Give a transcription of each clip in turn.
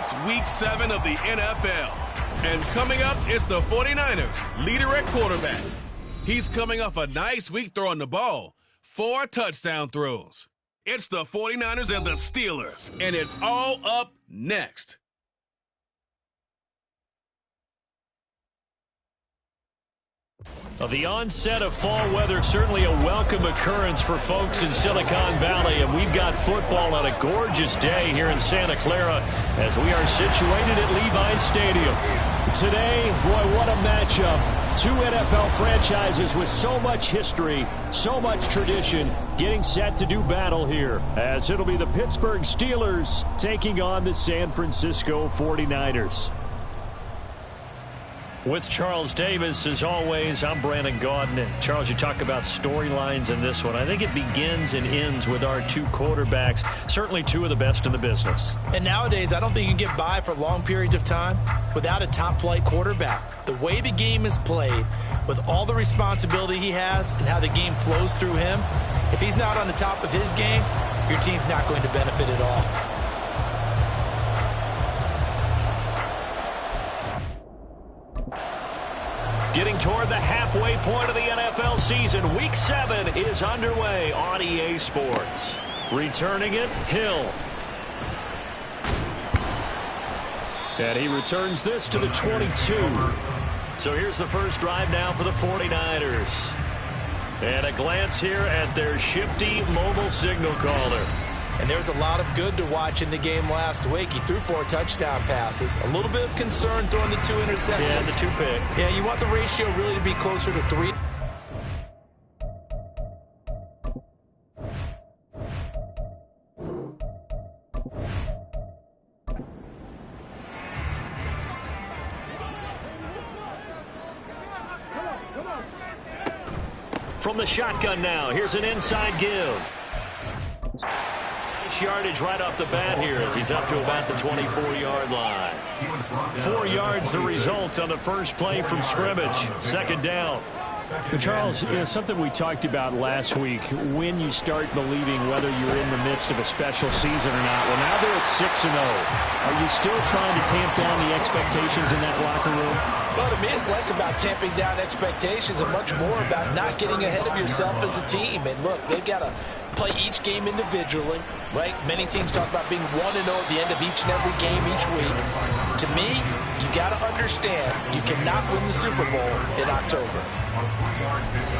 It's Week 7 of the NFL. And coming up, it's the 49ers, leader at quarterback. He's coming off a nice week throwing the ball. 4 touchdown throws. It's the 49ers and the Steelers, and it's all up next. The onset of fall weather, certainly a welcome occurrence for folks in Silicon Valley, and we've got football on a gorgeous day here in Santa Clara as we are situated at Levi's Stadium. Today, boy, what a matchup. 2 NFL franchises with so much history, so much tradition, getting set to do battle here, as it'll be the Pittsburgh Steelers taking on the San Francisco 49ers. With Charles Davis, as always, I'm Brandon Gaudin. Charles, you talk about storylines in this one. I think it begins and ends with our 2 quarterbacks, certainly 2 of the best in the business. And nowadays, I don't think you can get by for long periods of time without a top-flight quarterback. The way the game is played, with all the responsibility he has and how the game flows through him, if he's not on the top of his game, your team's not going to benefit at all. Getting toward the halfway point of the NFL season, Week 7 is underway on EA Sports. Returning it, Hill. And he returns this to the 22. So here's the first drive now for the 49ers. And a glance here at their shifty mobile signal caller. And there's a lot of good to watch in the game last week. He threw 4 touchdown passes. A little bit of concern throwing the 2 interceptions. Yeah, the 2 pick. Yeah, you want the ratio really to be closer to 3. From the shotgun now, here's an inside give. Yardage right off the bat here as he's up to about the 24-yard line. 4 yards the result on the first play from scrimmage. Second down. But Charles, something we talked about last week, when you start believing whether you're in the midst of a special season or not. Well, now they're at 6-0. Are you still trying to tamp down the expectations in that locker room? Well, to me, it's less about tamping down expectations and much more about not getting ahead of yourself as a team. And look, they've got to play each game individually, right? Many teams talk about being 1-0 at the end of each and every game each week. To me, you got to understand you cannot win the Super Bowl in October.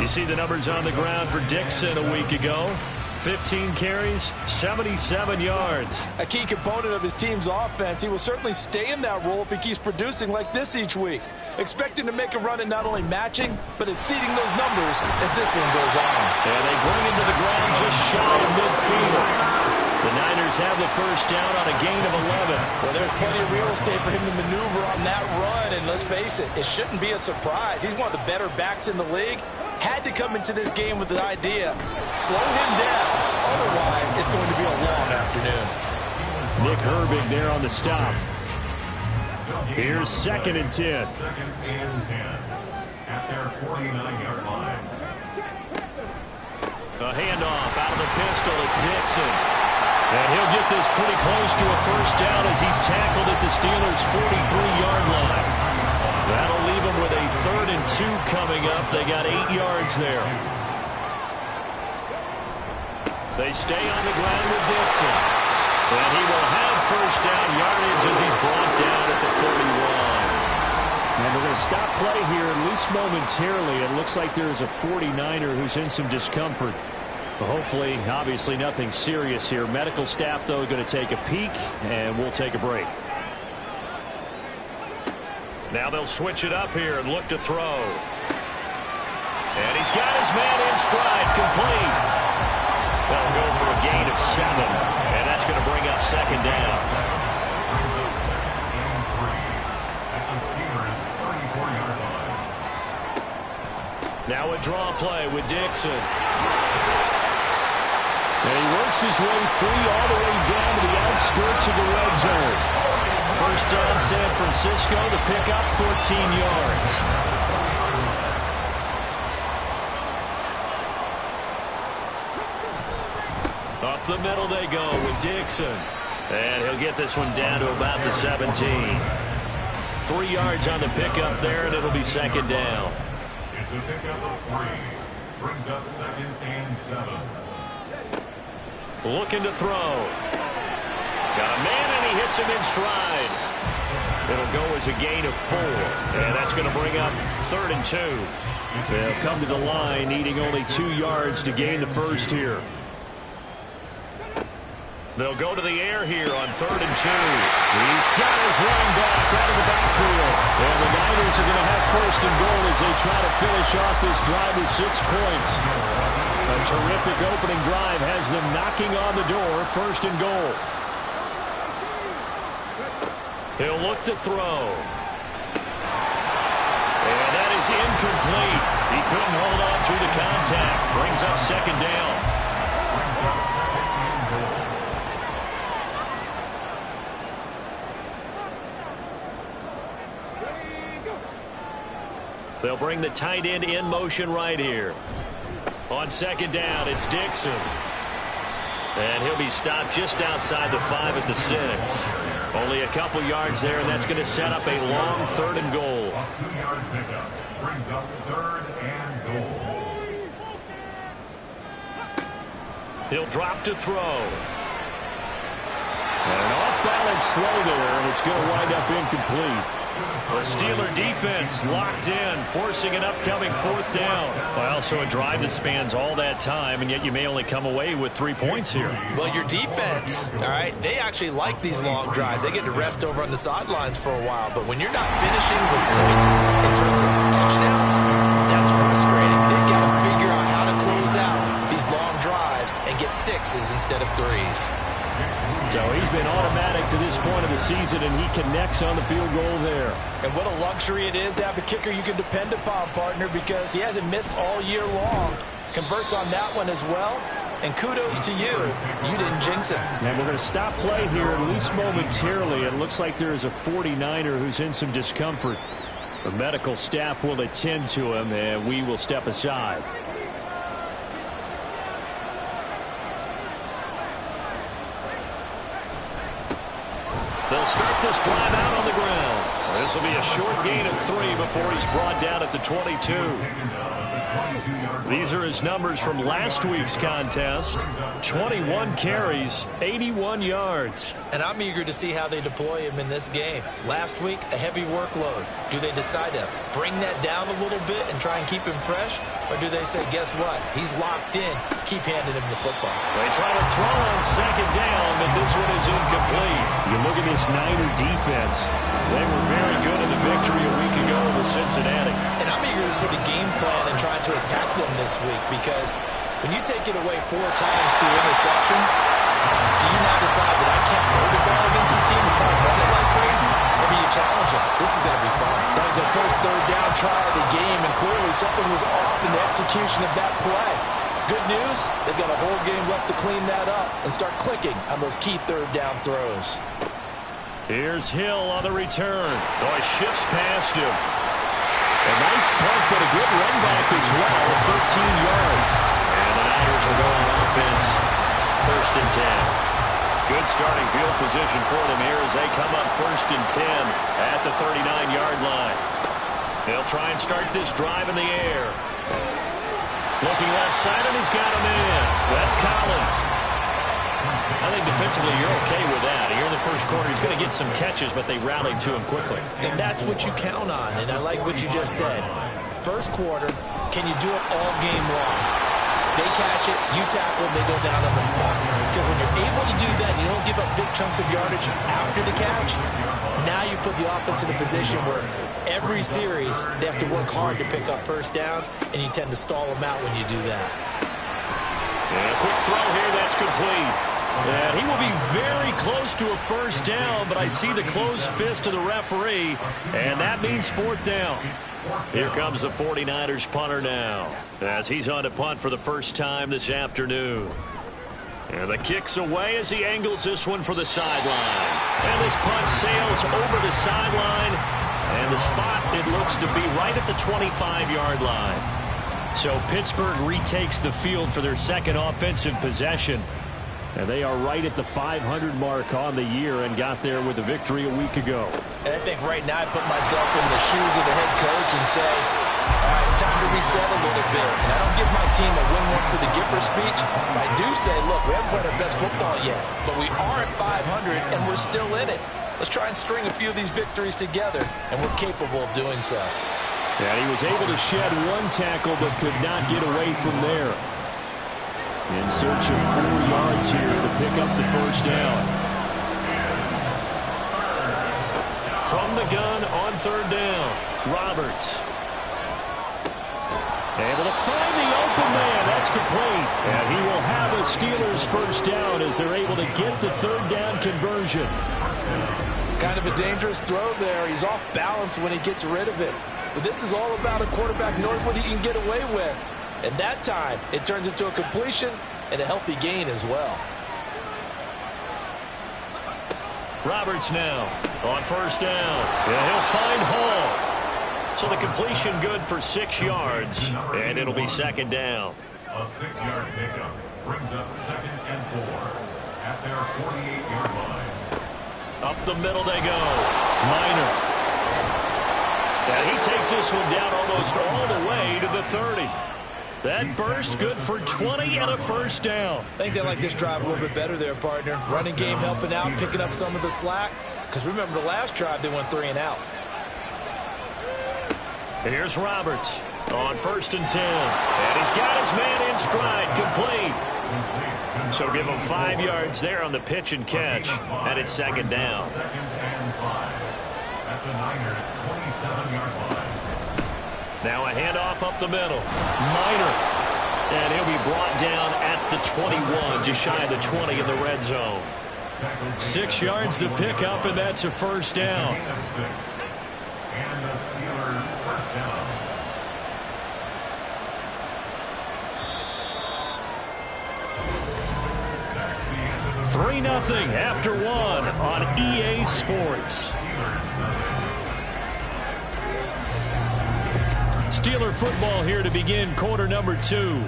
You see the numbers on the ground for Dixon a week ago. 15 carries, 77 yards. A key component of his team's offense. He will certainly stay in that role if he keeps producing like this each week. Expecting to make a run at not only matching, but exceeding those numbers as this one goes on. And they bring him to the ground just shy of midfield. The Niners have the first down on a gain of 11. Well, there's plenty of real estate for him to maneuver on that run. And let's face it, it shouldn't be a surprise. He's one of the better backs in the league. Had to come into this game with the idea, slow him down. Otherwise, it's going to be a long afternoon. Nick Herbig there on the stop. Here's 2nd and 10. Second and 10 at their 49-yard line. A handoff out of the pistol. It's Dixon. And he'll get this pretty close to a first down as he's tackled at the Steelers' 43-yard line. That'll leave him with a 3rd and 2 coming up. They got 8 yards there. They stay on the ground with Dixon. And he will have first down yardage as he's brought down at the 41. And they're going to stop play here, at least momentarily. It looks like there's a 49er who's in some discomfort. But hopefully, obviously, nothing serious here. Medical staff, though, going to take a peek, and we'll take a break. Now they'll switch it up here and look to throw. And he's got his man in stride, complete. They'll go for a gain of 7, and that's going to bring up 2nd down. Now a draw play with Dixon. And he works his way free all the way down to the outskirts of the red zone. First down, San Francisco, the pickup, 14 yards. Up the middle they go with Dixon. And he'll get this one down to about the 17. 3 yards on the pickup there, and it'll be second down. It's a pickup of 3. Brings up 2nd and 7. Looking to throw. Got a man, and he hits him in stride. It'll go as a gain of 4. And that's going to bring up 3rd and 2. They'll come to the line, needing only 2 yards to gain the first here. They'll go to the air here on 3rd and 2. He's got his running back out of the backfield. And the Niners are going to have 1st and goal as they try to finish off this drive with 6 points. A terrific opening drive has them knocking on the door. 1st and goal. He'll look to throw. And that is incomplete. He couldn't hold on through the contact. Brings up 2nd down. Brings up 2nd and goal. They'll bring the tight end in motion right here. On 2nd down, it's Dixon. And he'll be stopped just outside the 5 at the 6. Only a couple yards there, and that's going to set up a long 3rd and goal. A 2-yard pickup. Brings up 3rd and goal. He'll drop to throw. And an off-balance throw there, and it's going to wind up incomplete. The Steeler defense locked in, forcing an upcoming 4th down. Well, so a drive that spans all that time, and yet you may only come away with 3 points here. Well, your defense, all right, they actually like these long drives. They get to rest over on the sidelines for a while. But when you're not finishing with points in terms of touchdowns, that's frustrating. They've got to figure out how to close out these long drives and get 6s instead of 3s. So he's been automatic to this point of the season, and he connects on the field goal there. And what a luxury it is to have a kicker you can depend upon, partner, because he hasn't missed all year long. Converts on that one as well. And kudos to you. You didn't jinx it. And we're going to stop play here, at least momentarily. It looks like there is a 49er who's in some discomfort. The medical staff will attend to him, and we will step aside. They'll start this drive out on the ground. This will be a short gain of 3 before he's brought down at the 22. These are his numbers from last week's contest. 21 carries, 81 yards. And I'm eager to see how they deploy him in this game. Last week, a heavy workload. Do they decide to bring that down a little bit and try and keep him fresh? Or do they say, guess what? He's locked in. Keep handing him the football. They try to throw on 2nd down, but this one is incomplete. You look at this Niner defense. They were very good in the victory a week ago over Cincinnati. And I'm eager to see the game plan and trying to attack them this week, because when you take it away 4 times through interceptions, do you now decide that I can't throw the ball against this team and try to run it like crazy? Or do you challenge them? This is going to be fun. That was their first 3rd down try of the game, and clearly something was off in the execution of that play. Good news, they've got a whole game left to clean that up and start clicking on those key 3rd down throws. Here's Hill on the return. Oh, he shifts past him. A nice punt, but a good run back as well, 13 yards. And the Niners will go on offense, 1st and 10. Good starting field position for them here as they come up 1st and 10 at the 39-yard line. They'll try and start this drive in the air. Looking left side, and he's got him in. That's Collins. I think defensively you're okay with that. Here in the first quarter, he's going to get some catches, but they rallied to him quickly. And that's what you count on, and I like what you just said. First quarter, can you do it all game long? They catch it, you tackle them, they go down on the spot. Because when you're able to do that, and you don't give up big chunks of yardage after the catch, now you put the offense in a position where every series they have to work hard to pick up 1st downs, and you tend to stall them out when you do that. And a quick throw here, that's complete. And he will be very close to a 1st down, but I see the closed fist of the referee, and that means 4th down. Here comes the 49ers punter now, as he's on to punt for the first time this afternoon. And the kick's away as he angles this one for the sideline. And this punt sails over the sideline, and the spot, it looks to be right at the 25-yard line. So Pittsburgh retakes the field for their 2nd offensive possession. And they are right at the 500 mark on the year and got there with a victory a week ago. And I think right now I put myself in the shoes of the head coach and say, all right, time to reset a little bit. And I don't give my team a win one for the Gipper speech. But I do say, look, we haven't played our best football yet, but we are at 500 and we're still in it. Let's try and string a few of these victories together, and we're capable of doing so. And he was able to shed one tackle but could not get away from there. In search of 4 yards here to pick up the first down. From the gun on third down, Roberts. Able to find the open man. That's complete. And he will have a Steelers first down as they're able to get the third down conversion. Kind of a dangerous throw there. He's off balance when he gets rid of it. But this is all about a quarterback knowing what he can get away with. And that time, it turns into a completion and a healthy gain as well. Roberts now on first down. And he'll find Hall. So the completion good for 6 yards. And it'll be second down. A 6-yard pickup brings up 2nd and 4 at their 48-yard line. Up the middle they go. Minor. And he takes this one down almost all the way to the 30. That burst good for 20 and a first down. I think they like this drive a little bit better there, partner. Running game helping out, picking up some of the slack. Because remember, the last drive, they went 3 and out. Here's Roberts on 1st and 10. And he's got his man in stride, complete. So give him 5 yards there on the pitch and catch. And it's second down. 2nd and 5 at the Niners' 27-yard line. Now a handoff up the middle. Minor. And he'll be brought down at the 21, just shy of the 20 in the red zone. 6 yards to pick up, and that's a first down. And a Steeler first down. Three 3-0 after 1 on EA Sports. Steeler football here to begin quarter number 2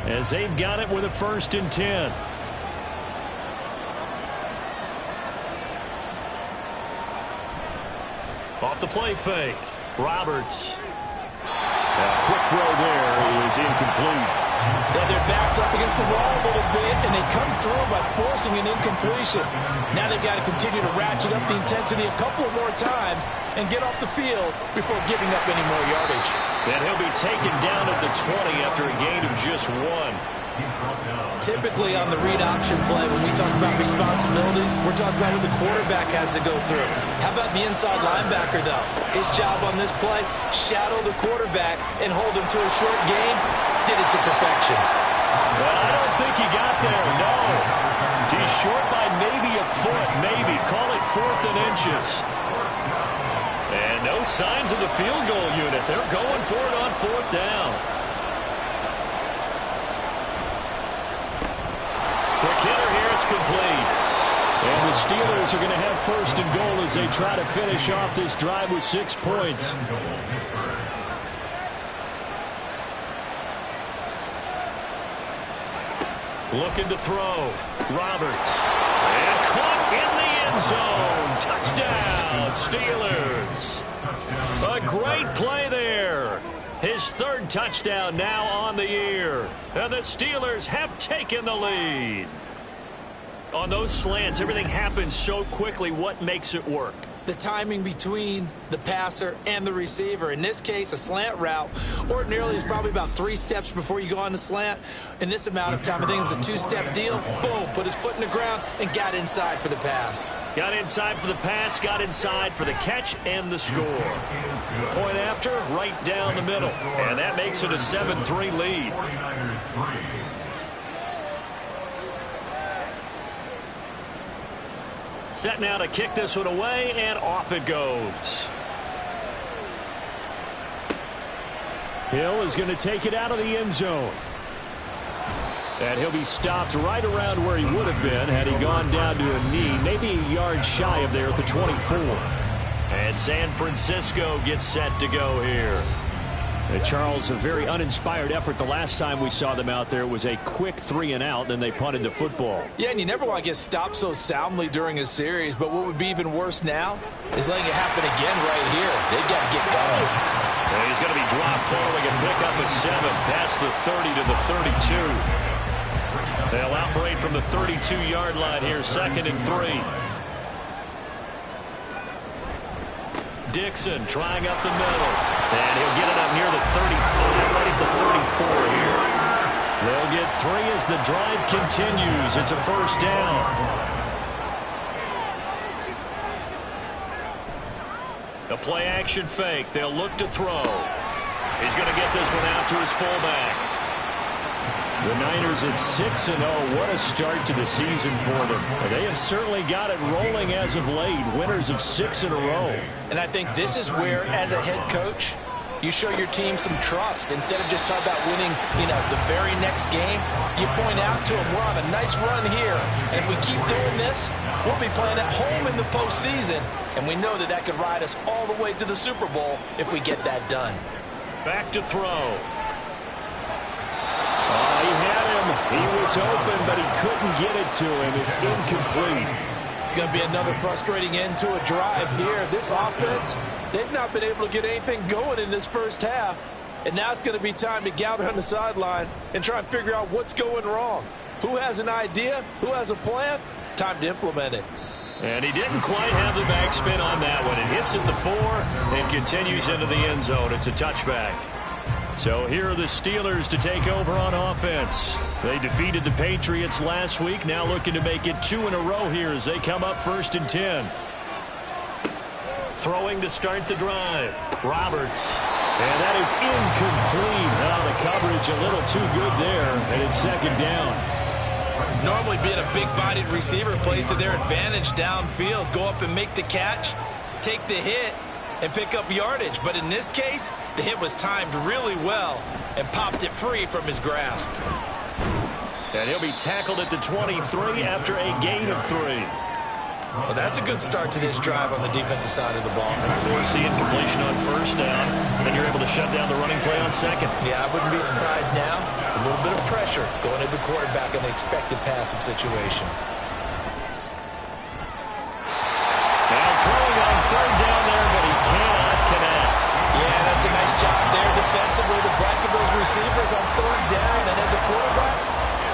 as they've got it with a 1st and 10. Off the play fake, Roberts. A quick throw there is incomplete. Yeah, their backs up against the wall a little bit, and they come through by forcing an incompletion. Now they've got to continue to ratchet up the intensity a couple more times and get off the field before giving up any more yardage. And he'll be taken down at the 20 after a gain of just 1. Typically on the read option play, when we talk about responsibilities, we're talking about what the quarterback has to go through. How about the inside linebacker, though? His job on this play, shadow the quarterback and hold him to a short gain. Did it to perfection. But I don't think he got there, no. He's short by maybe a foot, maybe. Call it 4th and inches. And no signs of the field goal unit. They're going for it on 4th down. Quick hitter here, it's complete. And the Steelers are going to have 1st and goal as they try to finish off this drive with 6 points. Looking to throw. Roberts. And caught in the end zone. Touchdown, Steelers. A great play there. His 3rd touchdown now on the year. And the Steelers have taken the lead. On those slants, everything happens so quickly. What makes it work? The timing between the passer and the receiver. In this case, a slant route ordinarily is probably about 3 steps before you go on the slant. In this amount of time, I think it was a 2-step deal. Boom, put his foot in the ground and got inside for the pass. Got inside for the pass, got inside for the catch and the score. Point after, right down the middle. And that makes it a 7-3 lead. 49ers 3. Set now to kick this one away, and off it goes. Hill is going to take it out of the end zone. And he'll be stopped right around where he would have been had he gone down to a knee, maybe a yard shy of there at the 24. And San Francisco gets set to go here. Charles, a very uninspired effort the last time we saw them out there. It was a quick 3 and out, and they punted the football. Yeah, and you never want to get stopped so soundly during a series, but what would be even worse now is letting it happen again right here. They've got to get going. And he's going to be dropped following a pickup of 7 past the 30 to the 32. They'll operate from the 32-yard line here, 2nd and 3. Dixon trying up the middle. And he'll get it up near the 35, right at the 34 here. They'll get 3 as the drive continues. It's a first down. A play-action fake. They'll look to throw. He's going to get this one out to his fullback. The Niners at 6-0. What a start to the season for them. They have certainly got it rolling as of late. Winners of 6 in a row. And I think this is where, as a head coach, you show your team some trust. Instead of just talking about winning, the very next game, you point out to them, we're on a nice run here. And if we keep doing this, we'll be playing at home in the postseason. And we know that that could ride us all the way to the Super Bowl if we get that done. Back to throw. He had him. He was open, but he couldn't get it to him. It's incomplete. It's going to be another frustrating end to a drive here. This offense, they've not been able to get anything going in this first half. And now it's going to be time to gather on the sidelines and try and figure out what's going wrong. Who has an idea? Who has a plan? Time to implement it. And he didn't quite have the backspin on that one. It hits at the 4 and continues into the end zone. It's a touchback. So here are the Steelers to take over on offense. They defeated the Patriots last week, now looking to make it 2 in a row here as they come up 1st and 10. Throwing to start the drive. Roberts. And that is incomplete. The coverage a little too good there, and it's 2nd down. Normally being a big-bodied receiver plays to their advantage downfield. Go up and make the catch, take the hit, and pick up yardage. But in this case, the hit was timed really well and popped it free from his grasp. And he'll be tackled at the 23 after a gain of 3. Well, that's a good start to this drive on the defensive side of the ball. Force the incompletion on 1st down, and you're able to shut down the running play on 2nd. Yeah, I wouldn't be surprised now. A little bit of pressure going at the quarterback in the expected passing situation. Now throwing on 3rd down there, but he cannot connect. Yeah, that's a nice job there defensively to bracket those receivers on 3rd down. And as a quarterback,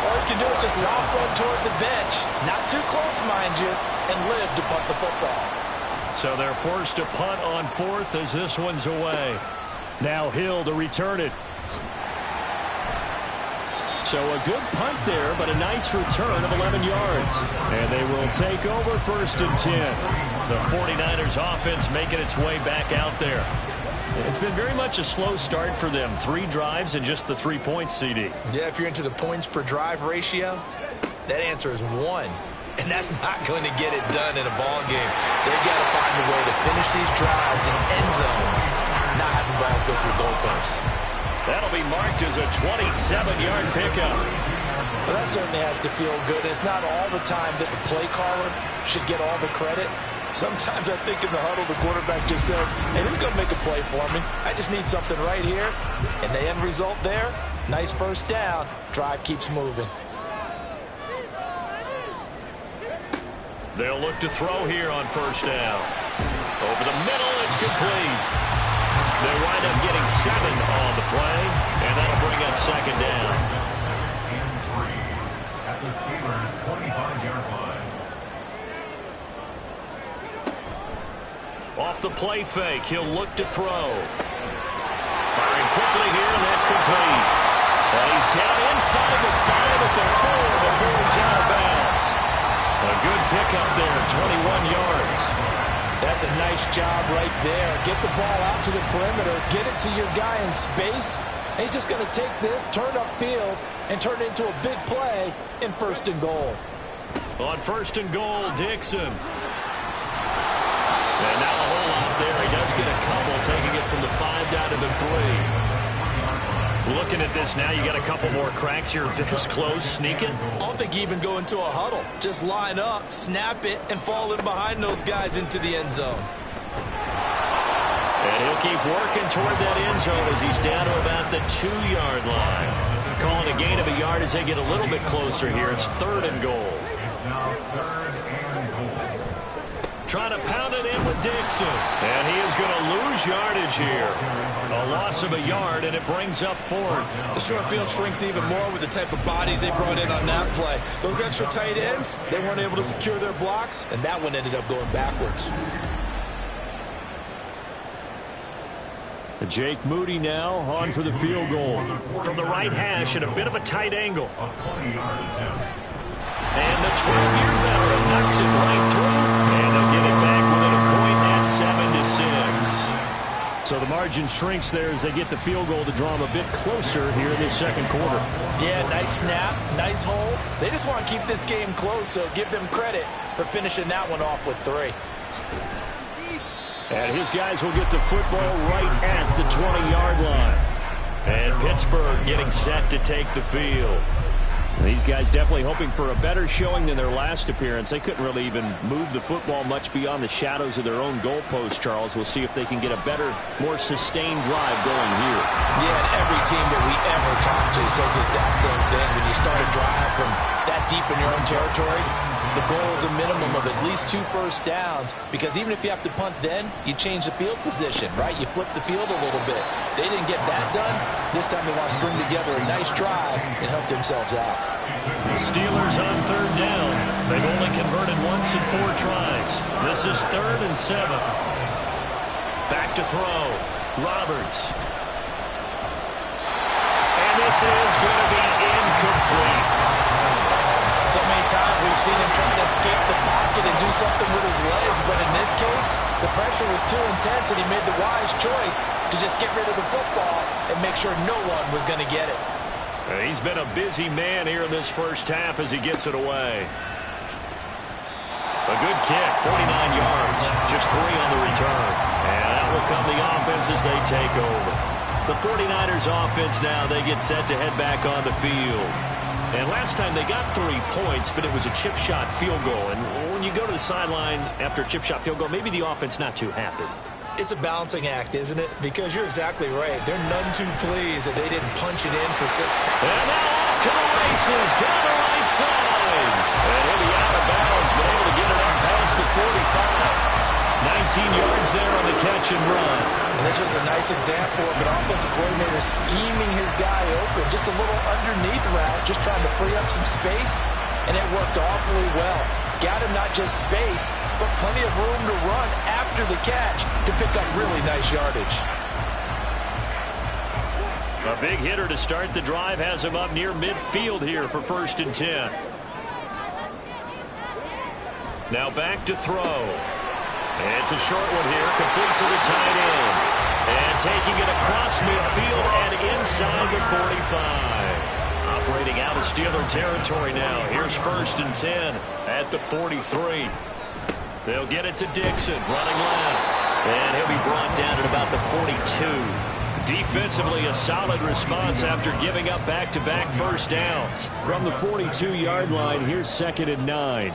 all you can do is just lob one toward the bench. Not too close, mind you, and live to punt the football. So they're forced to punt on 4th as this one's away. Now Hill to return it. So a good punt there, but a nice return of 11 yards. And they will take over 1st and 10. The 49ers offense making its way back out there. It's been very much a slow start for them. 3 drives and just the 3 points, CD. Yeah, if you're into the points per drive ratio, that answer is 1. And that's not going to get it done in a ball game. They've got to find a way to finish these drives in end zones, not having balls go through goalposts. That'll be marked as a 27-yard pickup. Well, that certainly has to feel good. It's not all the time that the play caller should get all the credit. Sometimes I think in the huddle, the quarterback just says, hey, who's going to make a play for me? I just need something right here. And the end result there, nice first down. Drive keeps moving. They'll look to throw here on 1st down. Over the middle, it's complete. They wind up getting 7 on the play, and that'll bring up 2nd down. And 3 at the Steelers' 25-yard line. Off the play fake, he'll look to throw. Firing quickly here, and that's complete. And he's down inside the 5 at the 4 before he's out of bounds. A good pickup there, 21 yards. That's a nice job right there. Get the ball out to the perimeter, get it to your guy in space. And he's just going to take this, turn upfield, and turn it into a big play in 1st and goal. On 1st and goal, Dixon. And now a whole lot there. He does get a couple, taking it from the 5 down to the 3. Looking at this now, you got a couple more cracks here this close, sneaking. I don't think you even go into a huddle. Just line up, snap it, and fall in behind those guys into the end zone. And he'll They'll keep working toward that end zone as he's down to about the 2-yard line. Calling a gain of a yard as they get a little bit closer here. It's 3rd and goal. It's now 3rd and goal. Trying to pound it in with Dixon. And he is going to lose yardage here. A loss of a yard, and it brings up 4th. The short field shrinks even more with the type of bodies they brought in on that play. Those extra tight ends, they weren't able to secure their blocks, and that one ended up going backwards. Jake Moody now on for the field goal. From the right hash at a bit of a tight angle. A 20-yard attempt. And the 12-year veteran knocks it right through. And they'll get it back within a point at 7-6. So the margin shrinks there as they get the field goal to draw them a bit closer here in this second quarter. Yeah, nice snap, nice hole. They just want to keep this game close, so give them credit for finishing that one off with 3. And his guys will get the football right at the 20-yard line. And Pittsburgh getting set to take the field. These guys definitely hoping for a better showing than their last appearance. They couldn't really even move the football much beyond the shadows of their own goalpost, Charles. We'll see if they can get a better, more sustained drive going here. Yeah, and every team that we ever talk to says the exact same thing. When you start a drive from that deep in your own territory, the goal is a minimum of at least 2 first downs, because even if you have to punt then, you change the field position, right? You flip the field a little bit. They didn't get that done. This time they want to string together a nice drive and help themselves out. The Steelers on 3rd down. They've only converted once in 4 tries. This is 3rd and 7. Back to throw. Roberts. And this is going to be incomplete. So many times we've seen him trying to escape the pocket and do something with his legs, but in this case, the pressure was too intense and he made the wise choice to just get rid of the football and make sure no one was going to get it. He's been a busy man here in this first half as he gets it away. A good kick, 49 yards, just 3 on the return. And out will come the offense as they take over. The 49ers offense now, they get set to head back on the field. And last time they got 3 points, but it was a chip shot field goal. And when you go to the sideline after a chip shot field goal, maybe the offense not too happy. It's a balancing act, isn't it? Because you're exactly right. They're none too pleased that they didn't punch it in for 6 points. And now off to the races, down the right side. And he'll be out of bounds, but able to get it up past the 45. 19 yards there on the catch and run. And this was a nice example of an offensive coordinator scheming his guy open. Just a little underneath route, just trying to free up some space. And it worked awfully well. Got him not just space, but plenty of room to run after the catch to pick up really nice yardage. A big hitter to start the drive has him up near midfield here for 1st and 10. Now back to throw. It's a short one here, complete to the tight end. And taking it across midfield and inside the 45. Operating out of Steeler territory now. Here's 1st and 10 at the 43. They'll get it to Dixon, running left. And he'll be brought down at about the 42. Defensively, a solid response after giving up back-to-back first downs. From the 42-yard line, here's 2nd and 9.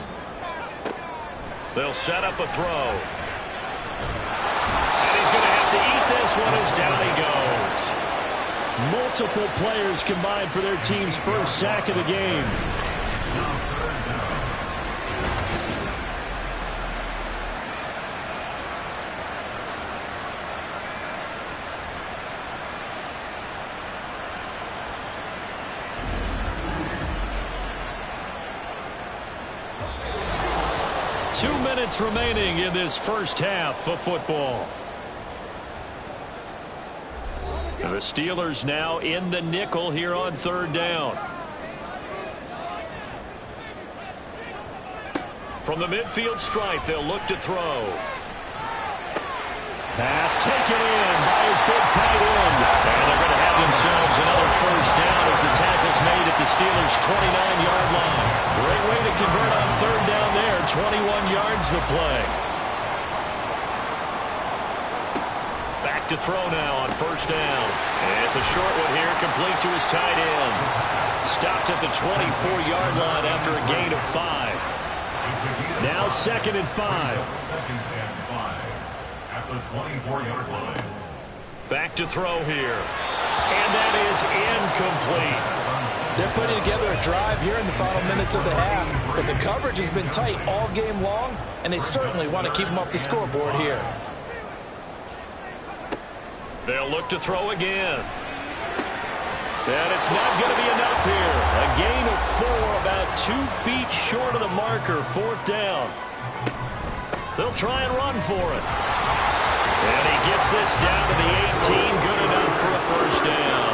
They'll set up a throw. And he's going to have to eat this one as down he goes. Multiple players combined for their team's first sack of the game. Remaining in this first half of football. And the Steelers now in the nickel here on 3rd down. From the midfield stripe, they'll look to throw. Pass taken in by his big tight end. And they're going to have themselves another first down as the tackle's made at the Steelers' 29-yard line. Great way to convert on 3rd down there. 21 yards the play. Back to throw now on 1st down. And it's a short one here, complete to his tight end. Stopped at the 24-yard line after a gain of 5. Now 2nd and 5. 2nd and 5 at the 24-yard line. Back to throw here. And that is incomplete. They're putting together a drive here in the final minutes of the half, but the coverage has been tight all game long, and they certainly want to keep them off the scoreboard here. They'll look to throw again. And it's not going to be enough here. A gain of 4, about 2 feet short of the marker, 4th down. They'll try and run for it. And he gets this down to the 18, good enough for a first down.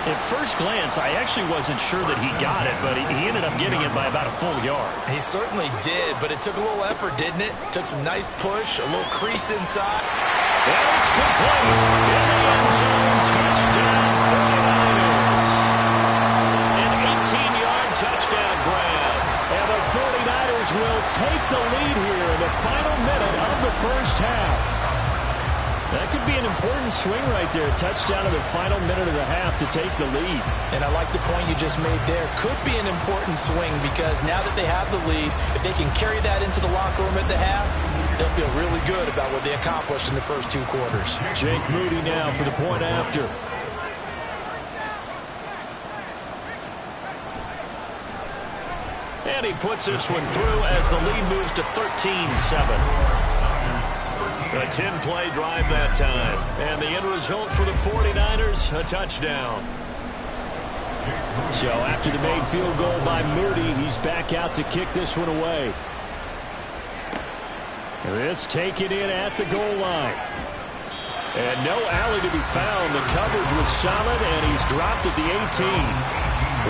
At first glance, I actually wasn't sure that he got it, but he ended up getting it by about a full yard. He certainly did, but it took a little effort, didn't it? Took some nice push, a little crease inside. And it's complete. In the end zone, touchdown 49ers. An 18-yard touchdown grab. And the 49ers will take the lead here in the final minute of the first half. That could be an important swing right there. Touchdown in the final minute of the half to take the lead. And I like the point you just made there. Could be an important swing because now that they have the lead, if they can carry that into the locker room at the half, they'll feel really good about what they accomplished in the first 2 quarters. Jake Moody now for the point after. And he puts this one through as the lead moves to 13-7. A 10-play drive that time. And the end result for the 49ers, a touchdown. So after the made field goal by Moody, he's back out to kick this one away. This taken in at the goal line. And no alley to be found. The coverage was solid, and he's dropped at the 18.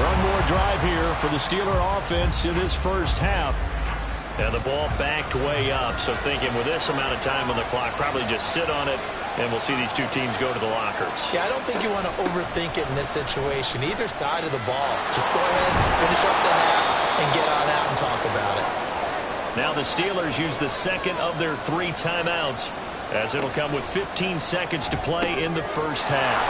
One more drive here for the Steeler offense in this first half. And the ball backed way up, so thinking with this amount of time on the clock, probably just sit on it, and we'll see these 2 teams go to the lockers. Yeah, I don't think you want to overthink it in this situation. Either side of the ball. Just go ahead, finish up the half, and get on out and talk about it. Now the Steelers use the second of their 3 timeouts, as it'll come with 15 seconds to play in the first half.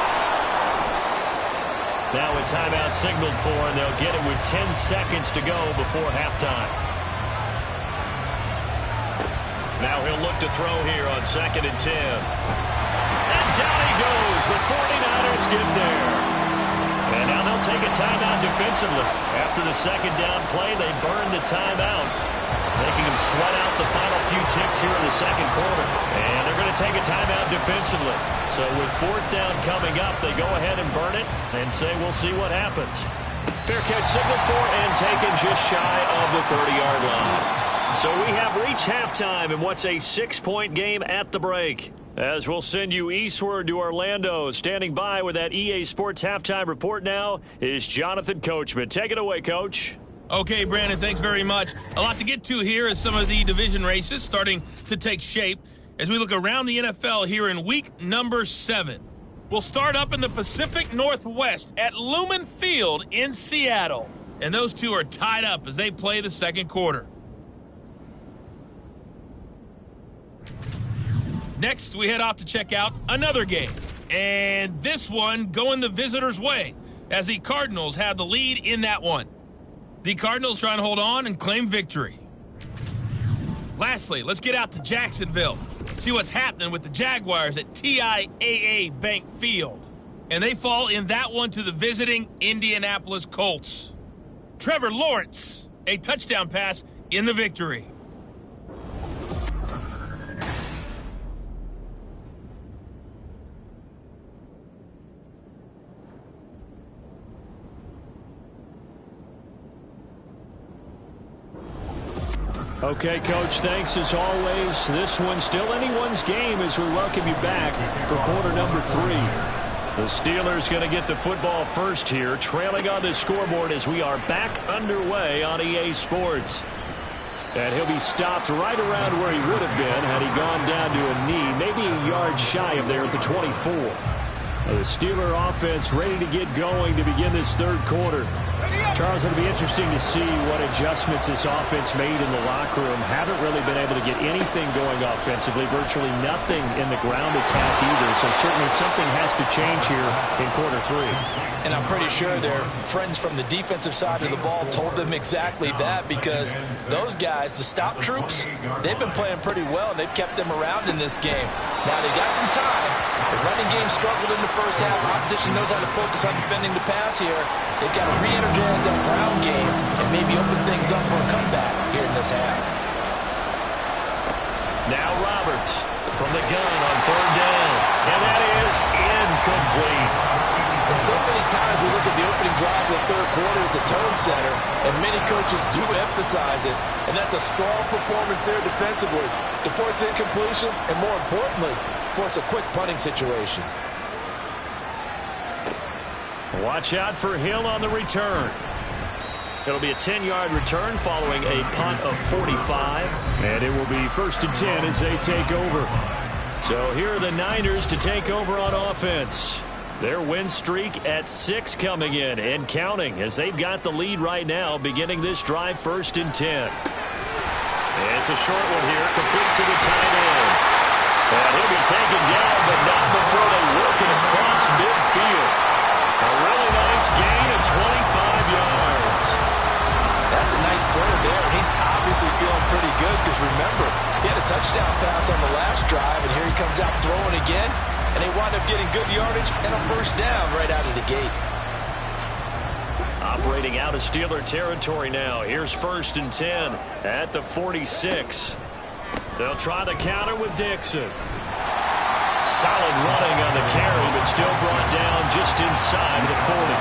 Now a timeout signaled for, and they'll get it with 10 seconds to go before halftime. Now he'll look to throw here on 2nd and 10. And down he goes. The 49ers get there. And now they'll take a timeout defensively. After the 2nd down play, they burn the timeout, making them sweat out the final few ticks here in the 2nd quarter. And they're going to take a timeout defensively. So with 4th down coming up, they go ahead and burn it and say we'll see what happens. Fair catch signaled for and taken just shy of the 30-yard line. So we have reached halftime in what's a 6-point game at the break. As we'll send you eastward to Orlando. Standing by with that EA Sports halftime report now is Jonathan Coachman. Take it away, Coach. Okay, Brandon, thanks very much. A lot to get to here as some of the division races starting to take shape as we look around the NFL here in week number 7. We'll start up in the Pacific Northwest at Lumen Field in Seattle. And those two are tied up as they play the 2nd quarter. Next, we head off to check out another game. And this one going the visitors' way as the Cardinals have the lead in that one. The Cardinals trying to hold on and claim victory. Lastly, let's get out to Jacksonville. See what's happening with the Jaguars at TIAA Bank Field. And they fall in that one to the visiting Indianapolis Colts. Trevor Lawrence, a touchdown pass in the victory. Okay, Coach, thanks as always. This one's still anyone's game as we welcome you back for quarter number 3. The Steelers going to get the football first here, trailing on the scoreboard as we are back underway on EA Sports. And he'll be stopped right around where he would have been had he gone down to a knee, maybe a yard shy of there at the 24. The Steeler offense ready to get going to begin this 3rd quarter. Charles, it'll be interesting to see what adjustments this offense made in the locker room. Haven't really been able to get anything going offensively, virtually nothing in the ground attack either. So certainly something has to change here in quarter three. And I'm pretty sure their friends from the defensive side of the ball told them exactly that, because those guys, the stop troops, they've been playing pretty well, and they've kept them around in this game. Now, they got some time. The running game struggled in the first half. Opposition knows how to focus on defending the pass here. They've got to re-energize that ground game and maybe open things up for a comeback here in this half. Now Roberts from the gun on third down. And that is incomplete. And so many times we look at the opening drive of the third quarter as a tone setter, and many coaches do emphasize it, and that's a strong performance there defensively to force incompletion and, more importantly, force a quick punting situation. Watch out for Hill on the return. It'll be a 10-yard return following a punt of 45. And it will be 1st and 10 as they take over. So here are the Niners to take over on offense. Their win streak at 6 coming in and counting, as they've got the lead right now beginning this drive 1st and 10. It's a short one here, complete to the tight end. And he'll be taken down, but not before they work it across midfield. A really nice gain of 25 yards. That's a nice throw there, and he's obviously feeling pretty good, because remember, he had a touchdown pass on the last drive, and here he comes out throwing again, and they wind up getting good yardage and a first down right out of the gate. Operating out of Steeler territory now. Here's 1st and 10 at the 46. They'll try the counter with Dixon. Solid running on the carry, but still brought down just inside the 40.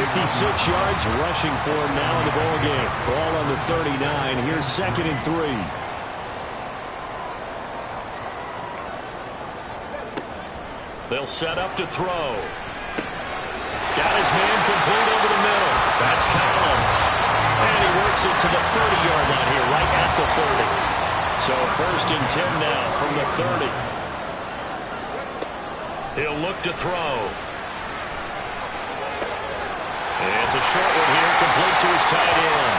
56 yards rushing for him now in the ball game. Ball on the 39. Here's 2nd and 3. They'll set up to throw. Got his man complete over the middle. That's Collins. And he works it to the 30-yard line here, right at the 30. So 1st and 10 now from the 30. He'll look to throw. It's a short one here, complete to his tight end.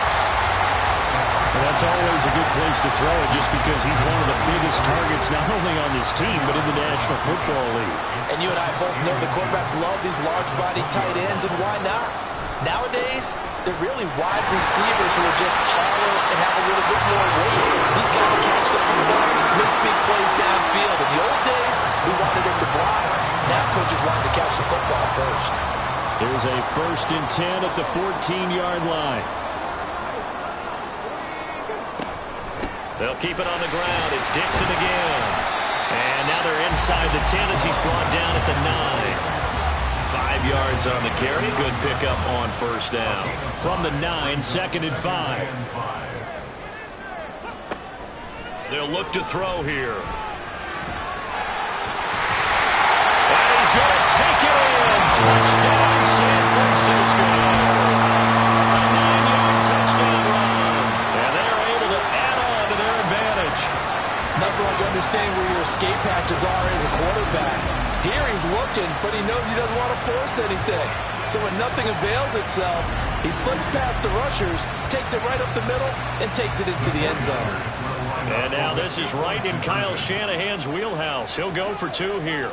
And that's always a good place to throw it, just because he's one of the biggest targets not only on this team but in the National Football League. And you and I both know the quarterbacks love these large-bodied tight ends, and why not? Nowadays, they're really wide receivers who are just taller and have a little bit more weight. These guys catch the football, make big plays downfield. In the old days, we wanted them to block. Now coaches want to catch the football first. Here's a 1st and 10 at the 14-yard line. They'll keep it on the ground. It's Dixon again. And now they're inside the 10 as he's brought down at the 9. 5 yards on the carry. Good pickup on 1st down. From the 9, 2nd and 5. They'll look to throw here. And he's going to take it in. Touchdown, San Francisco. A 9-yard touchdown run. And they're able to add on to their advantage. Nothing like understanding where your escape hatches are as a quarterback. Here he's looking, but he knows he doesn't want to force anything. So when nothing avails itself, he slips past the rushers, takes it right up the middle, and takes it into the end zone. And now this is right in Kyle Shanahan's wheelhouse. He'll go for 2 here.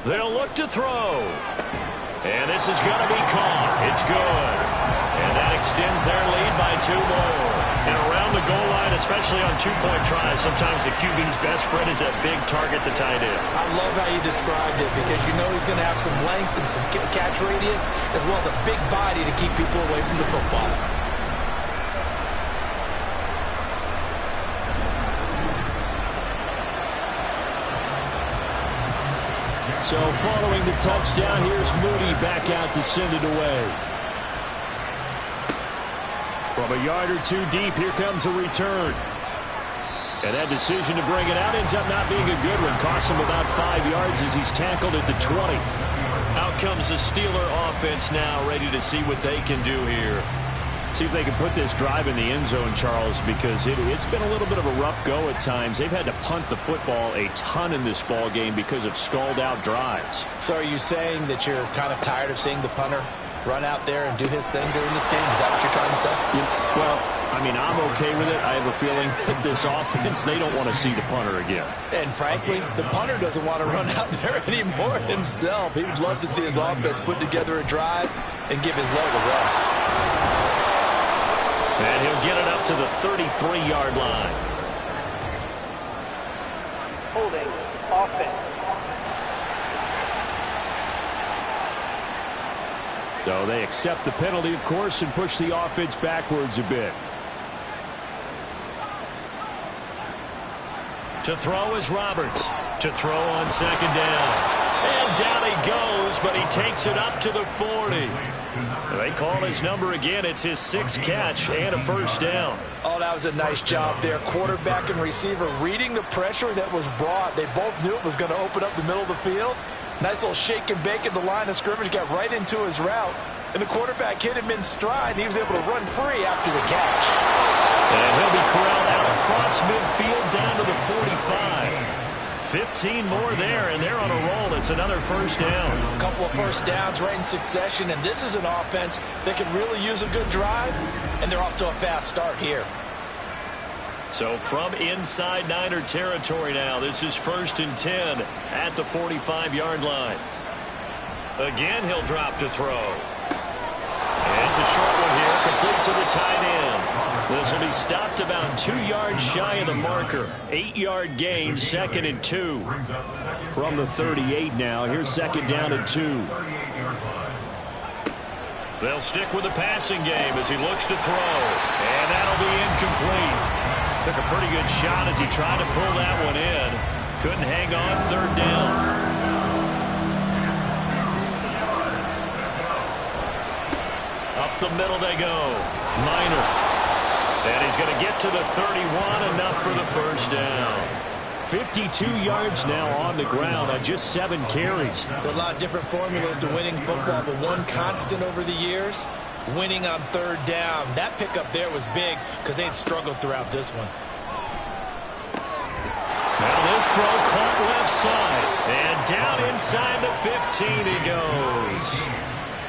They'll look to throw. And this is going to be caught. It's good. And that extends their lead by 2 more. And around the goal line, especially on 2-point tries, sometimes the QB's best friend is that big target, the tight end. I love how you described it, because you know he's going to have some length and some catch radius, as well as a big body to keep people away from the football. So following the touchdown, here's Moody back out to send it away. From a yard or 2 deep, here comes a return. And that decision to bring it out ends up not being a good one. Costs him about 5 yards as he's tackled at the 20. Out comes the Steeler offense now, ready to see what they can do here. See if they can put this drive in the end zone, Charles, because it's been a little bit of a rough go at times. They've had to punt the football a ton in this ball game because of stalled out drives. So are you saying that you're kind of tired of seeing the punter run out there and do his thing during this game? Is that what you're trying to say? Well, I mean, I'm okay with it. I have a feeling that this offense, they don't want to see the punter again. And frankly, the punter doesn't want to run out there anymore himself. He would love to see his offense put together a drive and give his leg a rest. And he'll get it up to the 33-yard line. Holding offense. So they accept the penalty, of course, and push the offense backwards a bit. To throw is Roberts. To throw on second down. And down he goes, but he takes it up to the 40. They call his number again. It's his 6th catch and a first down. Oh, that was a nice job there. Quarterback and receiver reading the pressure that was brought. They both knew it was going to open up the middle of the field. Nice little shake and bake at the line of scrimmage. Got right into his route. And the quarterback hit him in stride, and he was able to run free after the catch. And he'll be corralled out across midfield down to the 45. 15 more there, and they're on a roll. It's another first down. A couple of first downs right in succession, and this is an offense that can really use a good drive, and they're off to a fast start here. So from inside Niner territory now, this is 1st and 10 at the 45-yard line. Again, he'll drop to throw. And it's a short one here, complete to the tight end. This will be stopped about 2 yards shy of the marker. 8-yard gain, 2nd and 2. From the 38 now, here's 2nd down and 2. They'll stick with the passing game as he looks to throw. And that'll be incomplete. Took a pretty good shot as he tried to pull that one in. Couldn't hang on, 3rd down. Up the middle they go. Minor. And he's going to get to the 31, enough for the first down. 52 yards now on the ground on just 7 carries. There's a lot of different formulas to winning football, but one constant over the years, winning on 3rd down. That pickup there was big because they had struggled throughout this one. Now this throw caught left side. And down inside the 15 he goes.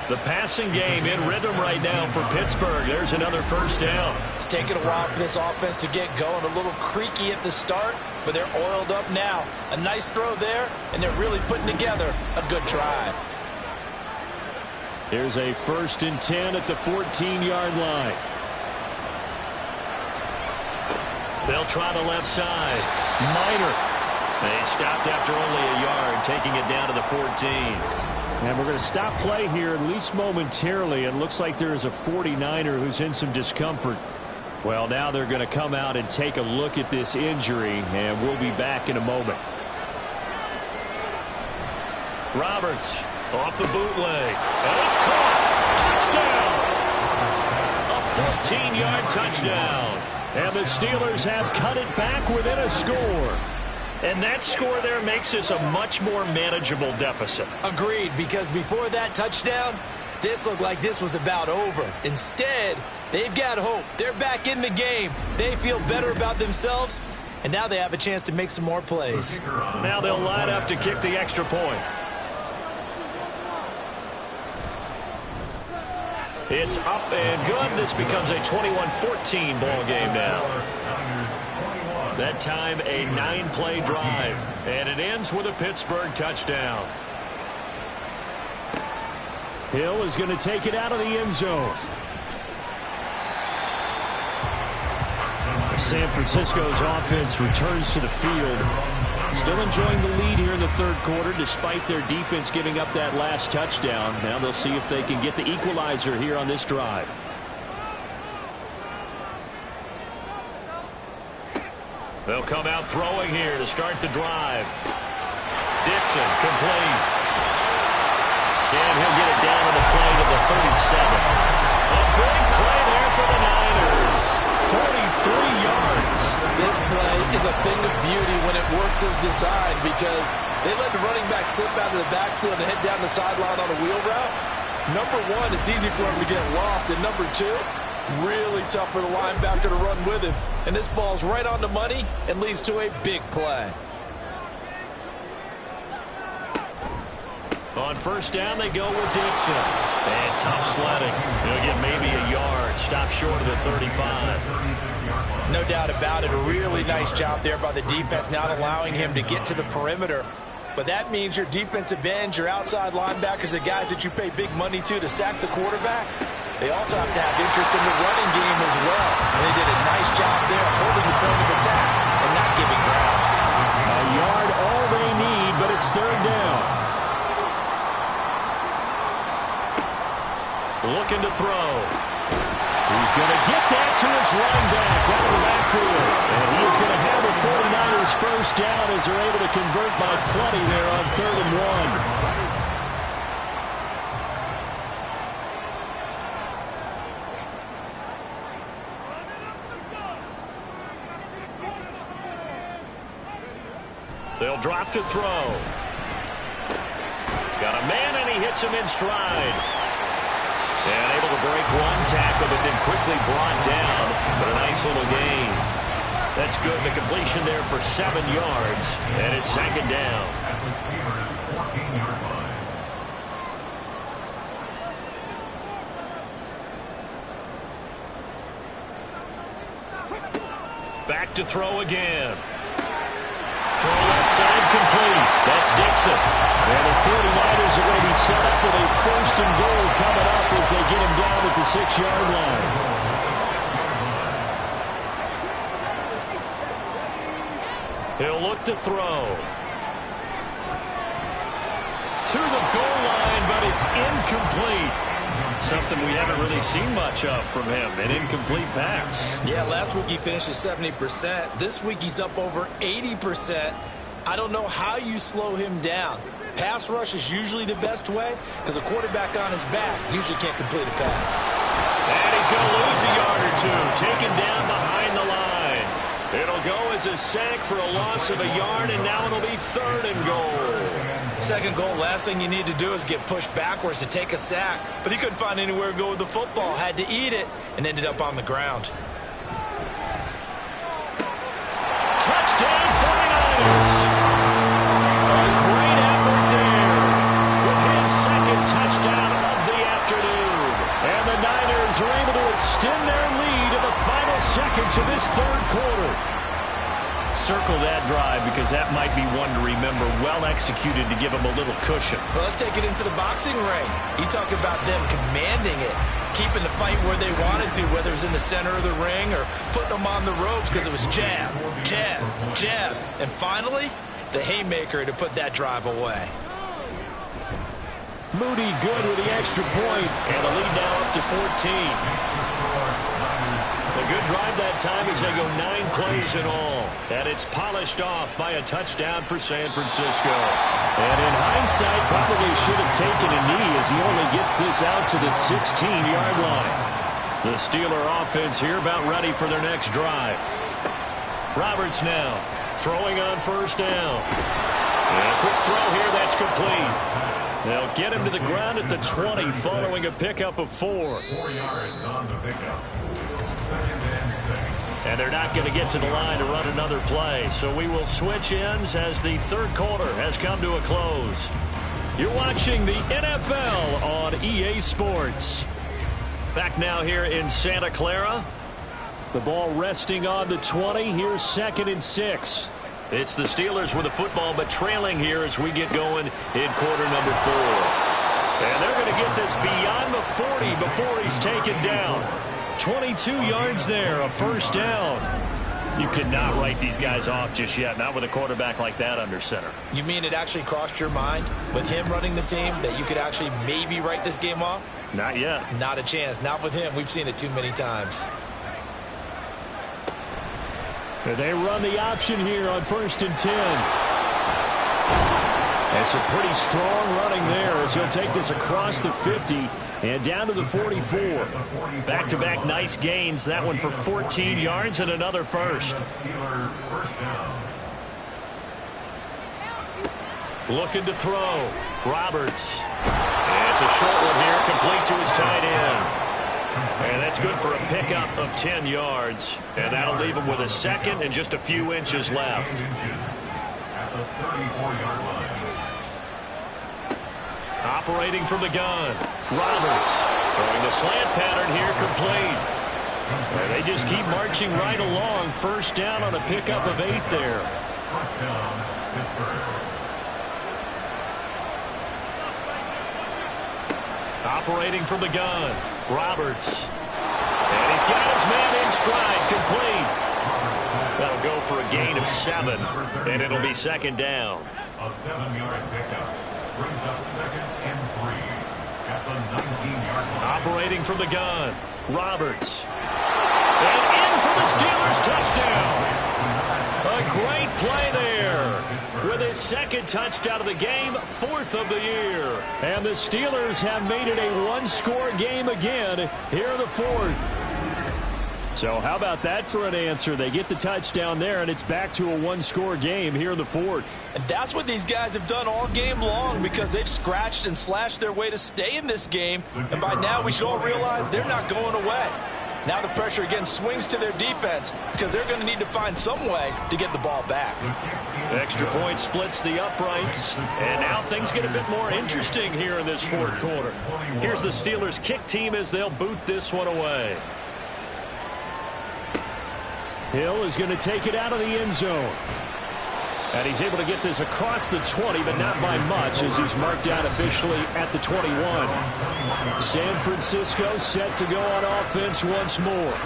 The passing game in rhythm right now for Pittsburgh. There's another first down. It's taken a while for this offense to get going. A little creaky at the start, but they're oiled up now. A nice throw there, and they're really putting together a good drive. There's a 1st and 10 at the 14-yard line. They'll try the left side. Minor. They stopped after only a yard, taking it down to the 14. And we're going to stop play here, at least momentarily. It looks like there is a 49er who's in some discomfort. Well, now they're going to come out and take a look at this injury, and we'll be back in a moment. Roberts off the bootleg. And it's caught. Touchdown. A 14-yard touchdown. And the Steelers have cut it back within a score. And that score there makes this a much more manageable deficit. Agreed, because before that touchdown, this looked like this was about over. Instead, they've got hope. They're back in the game. They feel better about themselves, and now they have a chance to make some more plays. Now they'll line up to kick the extra point. It's up and good. This becomes a 21-14 ball game now. That time a 9-play drive, and it ends with a Pittsburgh touchdown. Hill is going to take it out of the end zone. San Francisco's offense returns to the field. Still enjoying the lead here in the 3rd quarter despite their defense giving up that last touchdown. Now they'll see if they can get the equalizer here on this drive. They'll come out throwing here to start the drive. Dixon complete. And he'll get it down to the play to the 37. A big play there for the Niners. 43 yards. This play is a thing of beauty when it works as designed because they let the running back slip out of the backfield and head down the sideline on a wheel route. Number one, it's easy for him to get lost. And number two, really tough for the linebacker to run with him. And this ball's right on the money and leads to a big play. On first down, they go with Dixon. And tough sledding. He'll get maybe a yard. Stop short of the 35. No doubt about it. A really nice job there by the defense, not allowing him to get to the perimeter. But that means your defensive ends, your outside linebackers, the guys that you pay big money to sack the quarterback, they also have to have interest in the running game as well. And they did a nice job there holding the point of attack and not giving ground. A yard all they need, but it's third down. Looking to throw. He's going to get that to his running back out of the backfield. And he is going to have the 49ers first down as they're able to convert by plenty there on 3rd and 1. They'll drop to throw. Got a man, and he hits him in stride. And able to break one tackle, but then quickly brought down. But a nice little gain. That's good. The completion there for 7 yards. And it's 2nd down. At the Steelers' 14-yard line. Back to throw again. Throw left side complete. That's Dixon. And the 49ers are going to be set up with a 1st and goal coming up as they get him down at the 6-yard line. He'll look to throw. To the goal line, but it's incomplete. Something we haven't really seen much of from him, an incomplete pass. Yeah, last week he finished at 70%. This week he's up over 80%. I don't know how you slow him down. Pass rush is usually the best way because a quarterback on his back usually can't complete a pass. And he's going to lose a yard or two, taken down behind the line. It'll go as a sack for a loss of a yard, and now it'll be 3rd and goal. 2nd goal, last thing you need to do is get pushed backwards to take a sack. But he couldn't find anywhere to go with the football, had to eat it, and ended up on the ground. Touchdown 49ers! A great effort there with his 2nd touchdown of the afternoon. And the Niners are able to extend their lead in the final seconds of this 3rd quarter. Circle that drive because that might be one to remember. Well executed to give them a little cushion. Well, let's take it into the boxing ring. You talk about them commanding it, keeping the fight where they wanted to, whether it was in the center of the ring or putting them on the ropes because it was jab, jab, jab. And finally, the haymaker to put that drive away. Moody good with the extra point, and the lead now up to 14. A good drive that time as they go 9 plays in all. And it's polished off by a touchdown for San Francisco. And in hindsight, probably should have taken a knee as he only gets this out to the 16-yard line. The Steeler offense here about ready for their next drive. Roberts now throwing on 1st down. And a quick throw here, that's complete. They'll get him to the ground at the 20 following a pickup of 4. 4 yards on the pickup. And they're not going to get to the line to run another play. So we will switch ends as the 3rd quarter has come to a close. You're watching the NFL on EA Sports. Back now here in Santa Clara. The ball resting on the 20. Here's 2nd and 6. It's the Steelers with the football, but trailing here as we get going in quarter number 4. And they're going to get this beyond the 40 before he's taken down. 22 yards there, a 1st down. You cannot write these guys off just yet, not with a quarterback like that under center. You mean it actually crossed your mind with him running the team that you could actually maybe write this game off? Not yet. Not a chance. Not with him. We've seen it too many times. They run the option here on 1st and 10. That's a pretty strong running there as he'll take this across the 50 and down to the 44. Back-to-back nice gains. That one for 14 yards and another first. Looking to throw. Roberts. And it's a short one here, complete to his tight end. And that's good for a pickup of 10 yards. And that'll leave him with a 2nd and just a few inches left. At the 34-yard line. Operating from the gun, Roberts. Throwing the slant pattern here, complete. And they just keep marching right along. First down on a pickup of 8 there. First down, Pittsburgh. Operating from the gun, Roberts. And he's got his man in stride, complete. That'll go for a gain of 7, and it'll be second down. A 7-yard pickup brings up 2nd and 3 at the 19-yard line. Operating from the gun, Roberts. And in for the Steelers touchdown. A great play there. With his second touchdown of the game, 4th of the year. And the Steelers have made it a one-score game again here in the 4th. So how about that for an answer? They get the touchdown there, and it's back to a one-score game here in the 4th. And that's what these guys have done all game long, because they've scratched and slashed their way to stay in this game. And by now, we should all realize they're not going away. Now the pressure again swings to their defense, because they're going to need to find some way to get the ball back. Extra point splits the uprights, and now things get a bit more interesting here in this 4th quarter. Here's the Steelers kick team as they'll boot this one away. Hill is going to take it out of the end zone. And he's able to get this across the 20, but not by much, as he's marked out officially at the 21. San Francisco set to go on offense once more.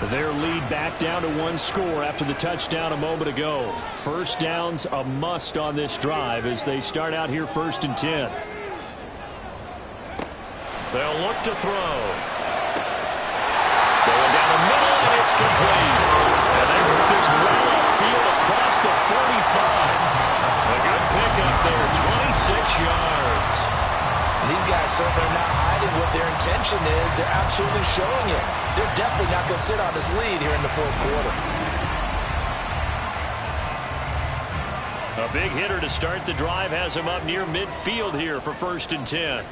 Their lead back down to 1 score after the touchdown a moment ago. First down's a must on this drive as they start out here 1st and 10. They'll look to throw. Going down the middle, and it's complete. And they move this well upfield across the 45. A good pickup there, 26 yards. These guys certainly are not hiding what their intention is. They're absolutely showing it. They're definitely not going to sit on this lead here in the 4th quarter. A big hitter to start the drive has him up near midfield here for 1st and 10.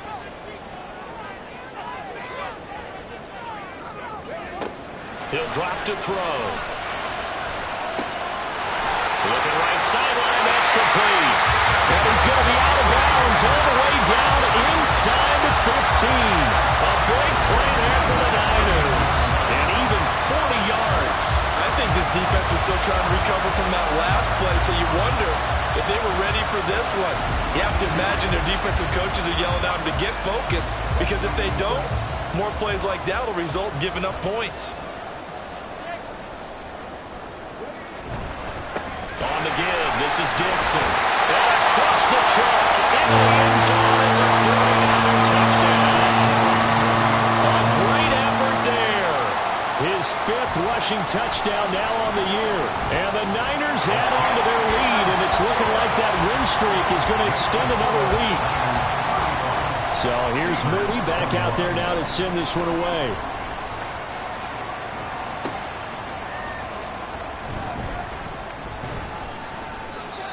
He'll drop to throw. Looking right sideline, that's complete. And he's going to be out of bounds all the way down inside the 15. A big play there for the Niners. And even 40 yards. I think this defense is still trying to recover from that last play, so you wonder if they were ready for this one. You have to imagine their defensive coaches are yelling at them to get focused, because if they don't, more plays like that will result in giving up points. On the give, this is Dixon. And across the chalk, in the end zone, it's a 40-yard touchdown. A great effort there. His 5th rushing touchdown now on the year. And the Niners add on to their lead, and it's looking like that win streak is going to extend another week. So here's Moody back out there now to send this one away.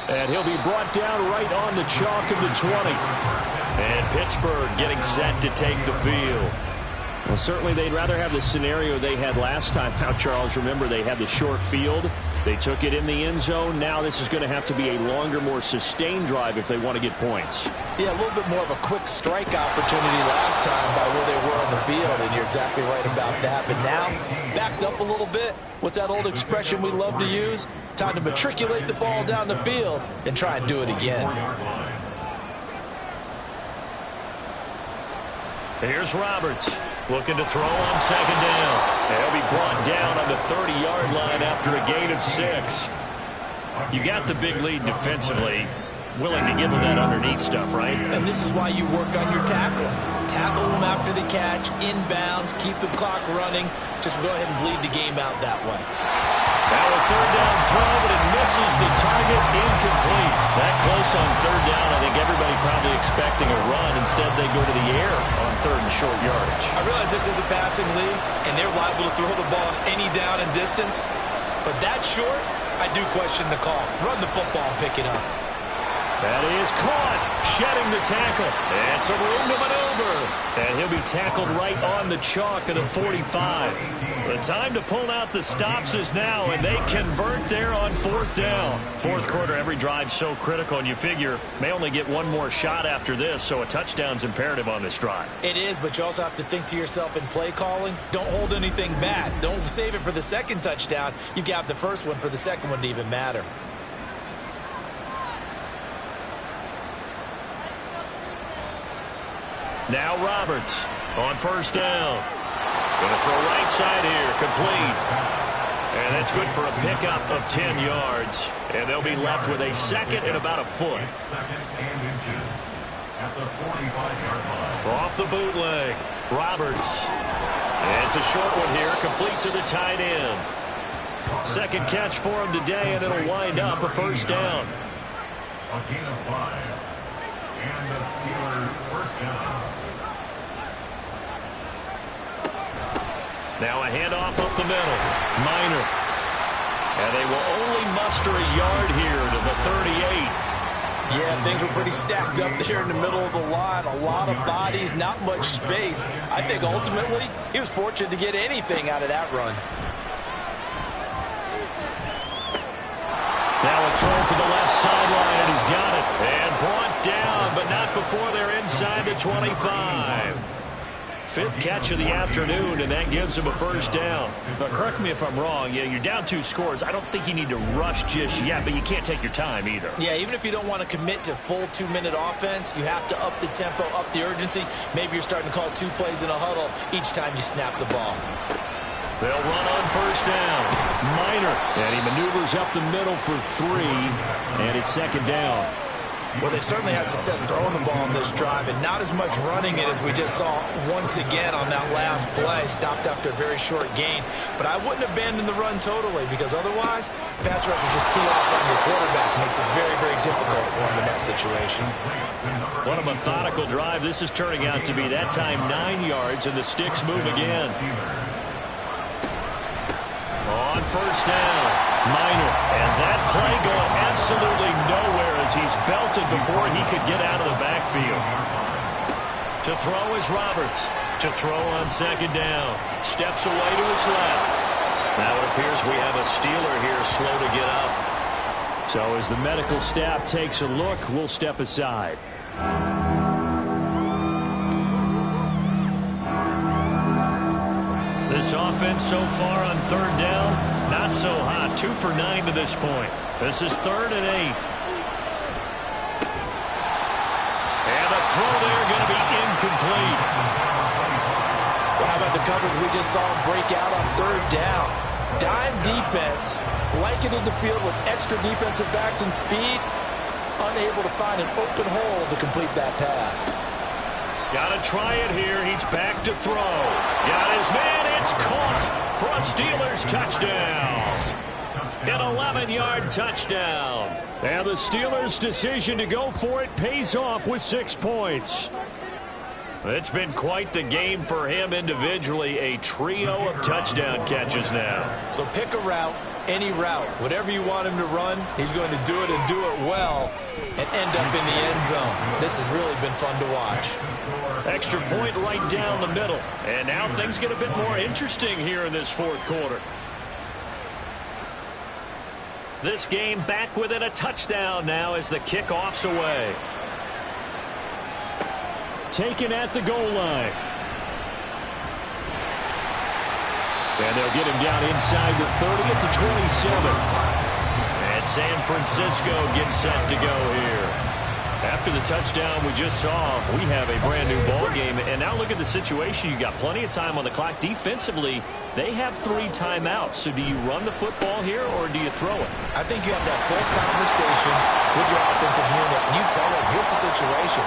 And he'll be brought down right on the chalk of the 20. And Pittsburgh getting set to take the field. Well, certainly they'd rather have the scenario they had last time. Now, Charles, remember, they had the short field. They took it in the end zone. Now this is going to have to be a longer, more sustained drive if they want to get points. Yeah, a little bit more of a quick strike opportunity last time by where they were on the field, and you're exactly right about that. But now, backed up a little bit. What's that old expression we love to use? Time to matriculate the ball down the field and try and do it again. Here's Roberts looking to throw on 2nd down. He'll be brought down on the 30-yard line after a gain of 6. You got the big lead defensively. Willing to give them that underneath stuff, right? And this is why you work on your tackling. Tackle them after the catch, inbounds, keep the clock running. Just go ahead and bleed the game out that way. Now a 3rd down throw, but it misses the target, incomplete. That close on 3rd down, I think everybody probably expecting a run. Instead, they go to the air on 3rd and short yardage. I realize this is a passing league, and they're liable to throw the ball on any down and distance. But that short, I do question the call. Run the football and pick it up. That is caught, shedding the tackle. And some room to maneuver. And he'll be tackled right on the chalk of the 45. The time to pull out the stops is now, and they convert there on 4th down. Fourth quarter, every drive so critical, and you figure may only get one more shot after this, so a touchdown's imperative on this drive. It is, but you also have to think to yourself in play calling, don't hold anything back. Don't save it for the second touchdown. You've got the first one for the second one to even matter. Now Roberts on 1st down. Going to throw right side here, complete. And that's good for a pickup of 10 yards. And they'll be left with a second and about a foot. Second and inches at the 45-yard line. Off the bootleg, Roberts. And it's a short one here, complete to the tight end. Second catch for him today, and it'll wind up a 1st down. A gain of 5. And the Steelers 1st down. Now a handoff up the middle. Minor. And they will only muster a yard here to the 38. Yeah, things were pretty stacked up there in the middle of the line. A lot of bodies, not much space. I think ultimately he was fortunate to get anything out of that run. Now a throw for the left sideline, and he's got it. And brought down, but not before they're inside the 25. 5th catch of the afternoon, and that gives him a 1st down. Correct me if I'm wrong. Yeah, you're down 2 scores. I don't think you need to rush just yet, but you can't take your time either. Yeah, even if you don't want to commit to full 2-minute offense, you have to up the tempo, up the urgency. Maybe you're starting to call 2 plays in a huddle each time you snap the ball. They'll run on 1st down. Minor. And he maneuvers up the middle for 3, and it's 2nd down. Well, they certainly had success throwing the ball on this drive, and not as much running it as we just saw once again on that last play. Stopped after a very short gain. But I wouldn't abandon the run totally, because otherwise, pass rush is just tee off on your quarterback. Makes it very, very difficult for him in that situation. What a methodical drive this is turning out to be. That time 9 yards, and the sticks move again. On 1st down, Minor. And that play going absolutely nowhere as he's belted before he could get out of the backfield. To throw is Roberts. To throw on 2nd down. Steps away to his left. Now it appears we have a Steeler here slow to get up. So as the medical staff takes a look, we'll step aside. This offense so far on 3rd down, not so hot. 2 for 9 to this point. This is 3rd and 8. And the throw there going to be incomplete. Well, how about the coverage we just saw break out on 3rd down? Dime defense, blanketed the field with extra defensive backs and speed, unable to find an open hole to complete that pass. Got to try it here. He's back to throw. Got his man. It's caught for a Steelers touchdown. An 11-yard touchdown. And the Steelers' decision to go for it pays off with 6 points. It's been quite the game for him individually. A trio of touchdown catches now. So pick a route, any route. Whatever you want him to run, he's going to do it and do it well and end up in the end zone. This has really been fun to watch. Extra point right down the middle. And now things get a bit more interesting here in this 4th quarter. This game back within a touchdown now as the kickoff's away. Taken at the goal line. And they'll get him down inside the 30 at the 27. And San Francisco gets set to go here. After the touchdown we just saw, we have a brand new ball game. And now look at the situation. You got plenty of time on the clock. Defensively, they have 3 timeouts. So do you run the football here or do you throw it? I think you have that full conversation with your offensive unit, and you tell them, here's the situation.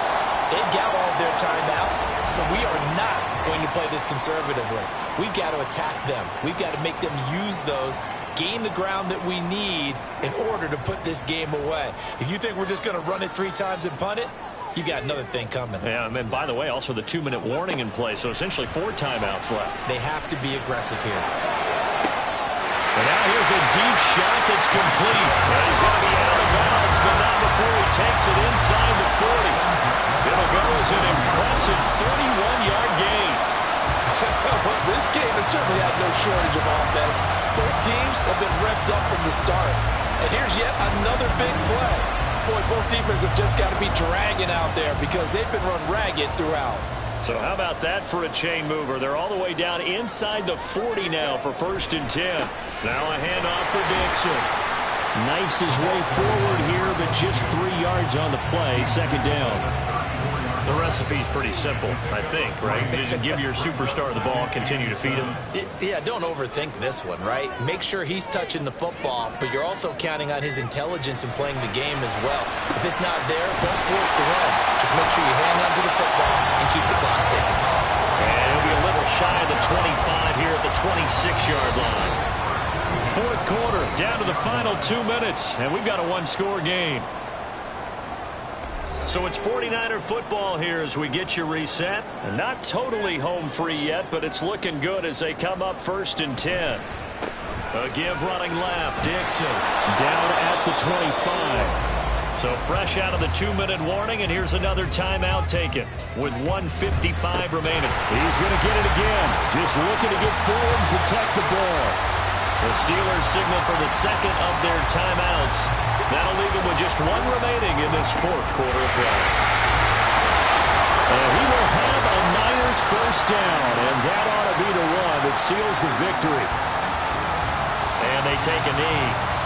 They've got all of their timeouts, so we are not going to play this conservatively. We've got to attack them. We've got to make them use those, gain the ground that we need in order to put this game away. If you think we're just going to run it 3 times and punt it, you got another thing coming. Yeah, and by the way, also the 2-minute warning in play, so essentially 4 timeouts left. They have to be aggressive here. And now here's a deep shot that's complete. And he's going to be out of bounds, but not before he takes it inside the 40. It'll go as an impressive 31-yard gain. Well, this game has certainly had no shortage of offense. Both teams have been revved up from the start. And here's yet another big play. Boy, both defenses have just got to be dragging out there because they've been run ragged throughout. So how about that for a chain mover? They're all the way down inside the 40 now for 1st and 10. Now a handoff for Dixon. Knifes his way forward here, but just 3 yards on the play. 2nd down. The recipe's pretty simple, I think, right? Just give your superstar the ball, continue to feed him. Yeah, don't overthink this one, right? Make sure he's touching the football, but you're also counting on his intelligence in playing the game as well. If it's not there, don't force the run. Just make sure you hang on to the football and keep the clock ticking. And he'll be a little shy of the 25 here at the 26-yard line. 4th quarter, down to the final 2 minutes, and we've got a one-score game. So it's 49er football here as we get you reset. And not totally home free yet, but it's looking good as they come up 1st and 10. A give running left. Dixon Down at the 25. So fresh out of the 2-minute warning, and here's another timeout taken with 1:55 remaining. He's going to get it again. Just looking to get forward and protect the ball. The Steelers signal for the 2nd of their timeouts. That'll leave him with just 1 remaining in this 4th quarter of play. And he will have a Niners 1st down, and that ought to be the one that seals the victory. And they take a knee.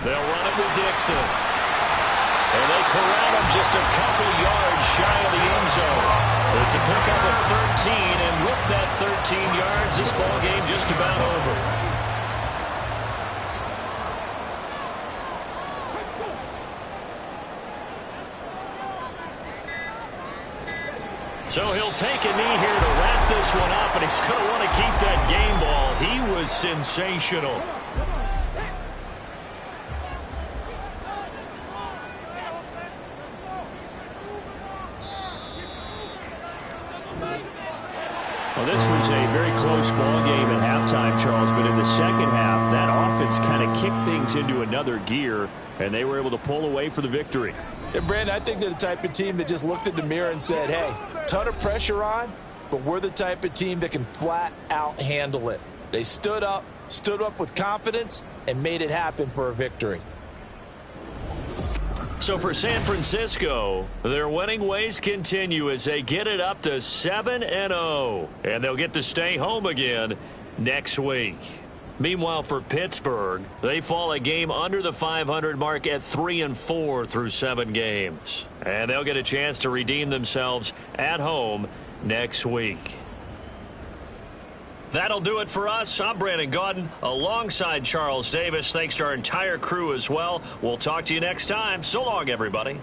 They'll run it with Dixon. And they corral him just a couple yards shy of the end zone. It's a pickup of 13, and with that 13 yards, this ball game just about over. So he'll take a knee here to wrap this one up, and he's going to want to keep that game ball. He was sensational. Well, this was a very close ball game at halftime, Charles, but in the second half, that offense kind of kicked things into another gear, and they were able to pull away for the victory. Yeah, Brandon, I think they're the type of team that just looked in the mirror and said, hey, ton of pressure on, but we're the type of team that can flat out handle it. They stood up with confidence, and made it happen for a victory. So for San Francisco, their winning ways continue as they get it up to 7-0. And they'll get to stay home again next week. Meanwhile, for Pittsburgh, they fall a game under the 500 mark at 3-4 through 7 games. And they'll get a chance to redeem themselves at home next week. That'll do it for us. I'm Brandon Gaudin alongside Charles Davis. Thanks to our entire crew as well. We'll talk to you next time. So long, everybody.